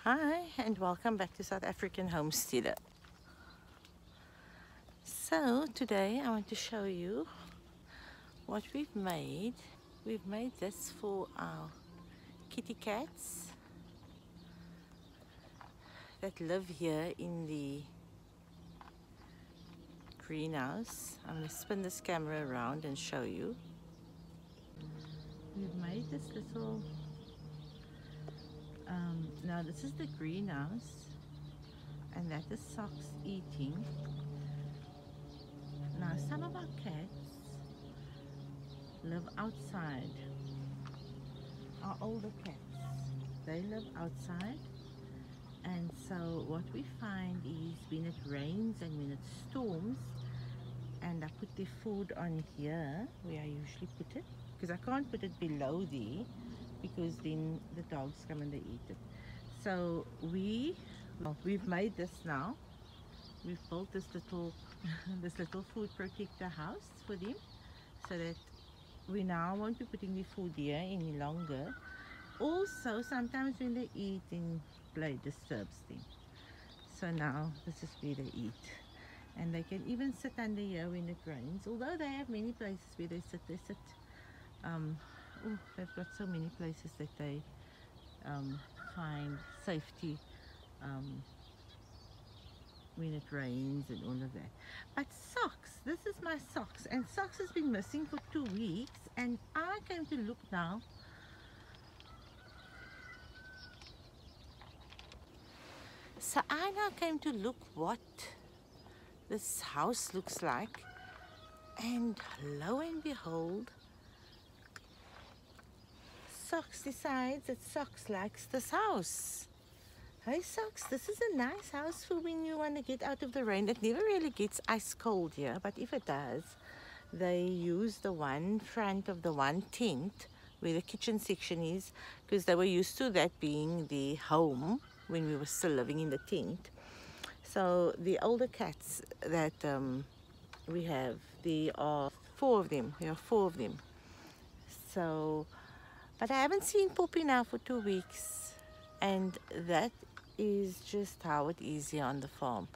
Hi and welcome back to South African Homesteader. So today I want to show you what we've made. We've made this for our kitty cats that live here in the greenhouse. I'm going to spin this camera around and show you. We've made this little now this is the greenhouse and that is Socks eating. Now some of our cats live outside. Our older cats, they live outside, and so what we find is when it rains and when it storms, and I put the food on here where I usually put it, because I can't put it below there because then the dogs come and they eat it. So we've made this now. We've built this little this little food protector house for them, so that we now won't be putting the food here any longer. Also, sometimes when they eat, then play disturbs them. So now this is where they eat, and they can even sit under here when it rains. Although they have many places where they sit. They've got so many places that they find safety when it rains and all of that. But Socks, this is my Socks, and Socks has been missing for 2 weeks, and I came to look now. So I now came to look what this house looks like, and lo and behold, Socks decides that Socks likes this house. Hey Socks, this is a nice house for when you want to get out of the rain. It never really gets ice cold here, but if it does, they use the one front of the one tent where the kitchen section is, because they were used to that being the home when we were still living in the tent. So the older cats that we have, there are 4 of them. There are 4 of them. So, but I haven't seen Poppy now for 2 weeks, and that is just how it is here on the farm.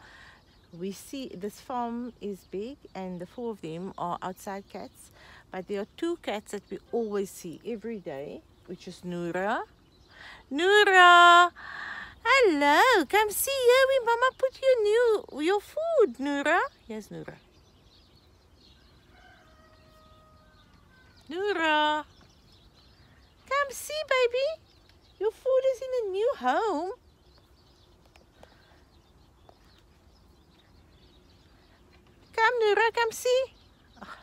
We see this farm is big, and the 4 of them are outside cats, but there are 2 cats that we always see every day, which is Noora. Noora! Hello! Come see here where Mama put your food, Noora. Here's Noora. Noora! Come see, baby. Your food is in a new home. Come, Noora, come see. Oh.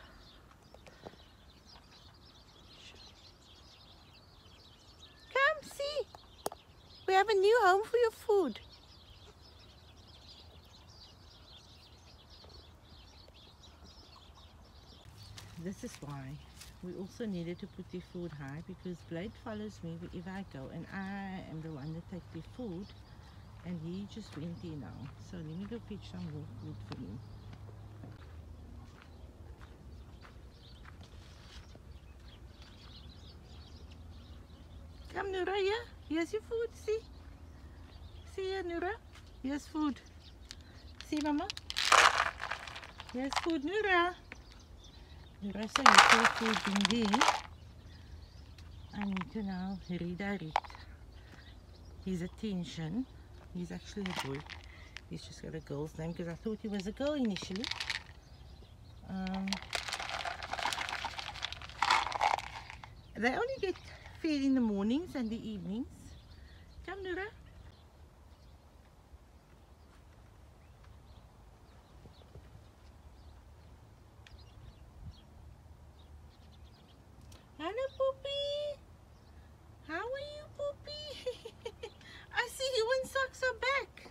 Come see. We have a new home for your food. This is why we also needed to put the food high, because Blade follows me wherever I go, and I am the one that takes the food, and he just went here now. So let me go fetch some more food for him. Come, Noora, here. Here's your food. See? See here, Noora? Here's food. See, Mama? Here's food, Noora. Noora, so you put food in there. I need to now redirect his attention. He's actually a boy. He's just got a girl's name, because I thought he was a girl initially. They only get fed in the mornings and the evenings. Come, Noora. Hello, Poppy. How are you, Poppy? I see you and Socks are back.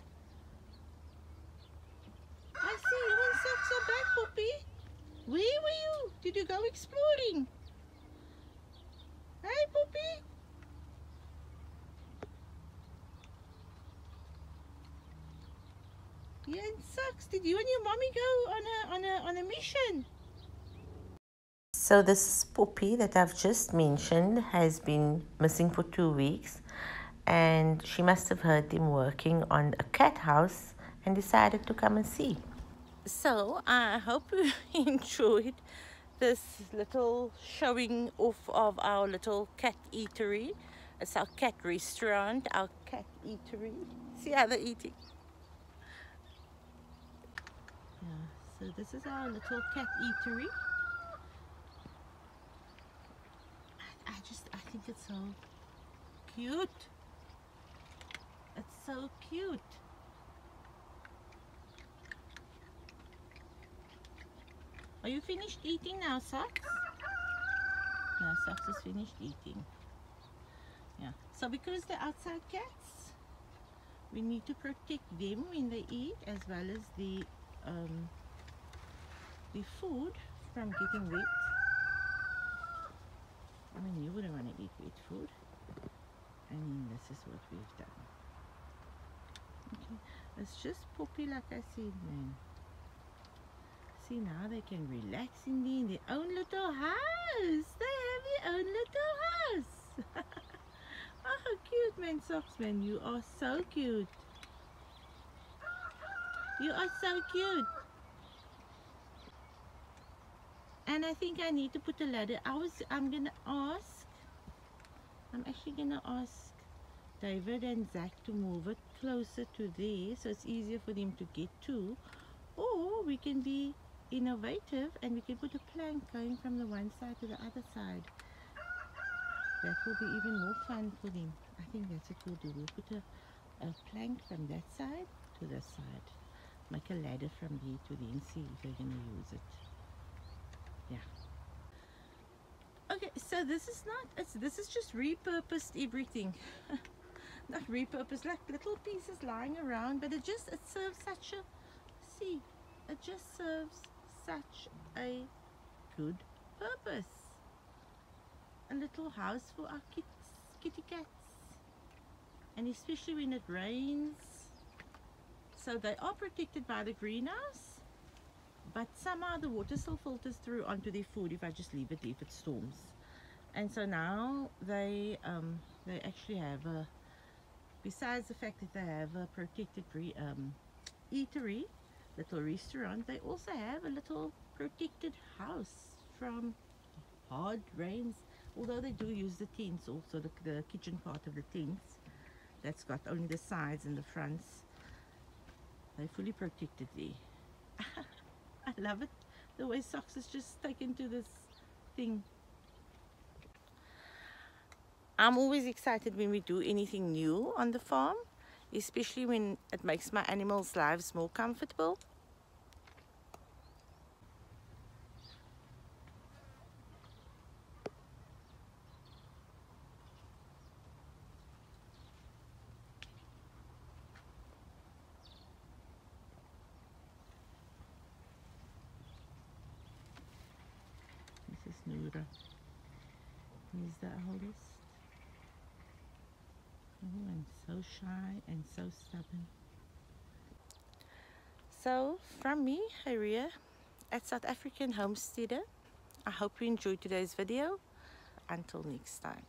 I see you and Socks are back, Poppy. Where were you? Did you go exploring? Hey, Poppy. Yeah, and Socks, did you and your mommy go on a mission? So this Poppy that I've just mentioned has been missing for 2 weeks, and she must have heard them working on a cat house and decided to come and see. So I hope you enjoyed this little showing off of our little cat eatery. It's our cat restaurant, our cat eatery. See how they're eating. Yeah, so this is our little cat eatery. I think it's so cute. It's so cute. Are you finished eating now, Socks? No, Socks is finished eating. Yeah. So because they're outside cats, we need to protect them when they eat, as well as the food from getting wet. I mean, you wouldn't want to eat wet food. And this is what we've done. Okay, it's just puppy, like I said, man. See, now they can relax in their own little house. They have their own little house. Oh, how cute, man. Socks, man. You are so cute. You are so cute. And I think I need to put a ladder. I'm actually gonna ask David and Zach to move it closer to there so it's easier for them to get to. Or we can be innovative and we can put a plank going from the one side to the other side. That will be even more fun for them. I think that's what we'll do. We'll put a plank from that side to this side. Make a ladder from there to there and see if they're going to use it. Yeah. Okay, so this is just repurposed everything. Not repurposed, like little pieces lying around, but it serves such a, see, it just serves such a good purpose. A little house for our kitty cats, and especially when it rains. So they are protected by the greenhouse, but somehow the water still filters through onto their food if I just leave it there if it storms. And so now they actually have a, besides the fact that they have a protected eatery, little restaurant, they also have a little protected house from hard rains, although they do use the tents also, the kitchen part of the tents that's got only the sides and the fronts. They're fully protected there. I love it, the way Socks is just taken to this thing. I'm always excited when we do anything new on the farm, especially when it makes my animals' lives more comfortable. This is Noora. He's the oldest. Oh, and so shy and so stubborn. So, from me, Haria, at South African Homesteader, I hope you enjoyed today's video. Until next time.